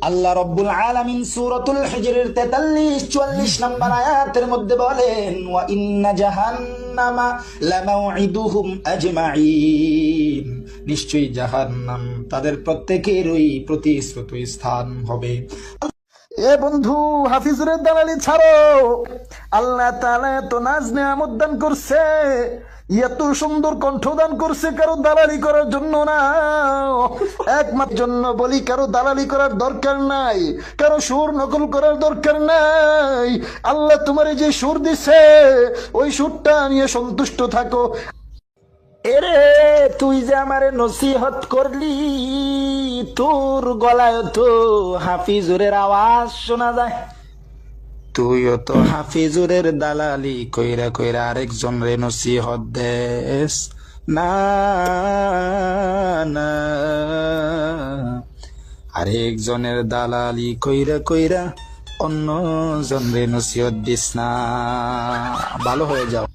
আল্লাহ রব্বুল আলামিন সূরাতুল হিজরের 43-44 নম্বর আয়াতের মধ্যে বলেন, ওয়া ইন্না জাহান্নামা লামাউইদুহুম আজমাইন, নিশ্চয়ই জাহান্নাম তাদের প্রত্যেকেরই প্রতিশ্রুত স্থান হবে। এ বন্ধু, হাফিজুরের দালালি ছাড়ো। আল্লাহ তাআলা এত নাজ নেয়ামত দান করছে, এত সুন্দর কণ্ঠ দান করছে, কারো দালালি করার জন্য না, একমাত্র জন্য বলি। কারো দালালি করার দরকার নাই, কারো সুর নকল করার দরকার নাই। আল্লাহ তোমার যে সুর দিছে ওই সুরটা নিয়ে সন্তুষ্ট থাকো। এরে তুই যে আমারে নসিহত করলি, তোর গলায় তো হাফিজুরের আওয়াজ শোনা যায়। তুইও তো হাফিজুরের দালালি কইরা কইরা আরেকজন রে নসিহত দেস না, না আরেকজনের দালালি কইরা কইরা অন্য জন রে নসিহত দিস না। ভালো হয়ে যাও।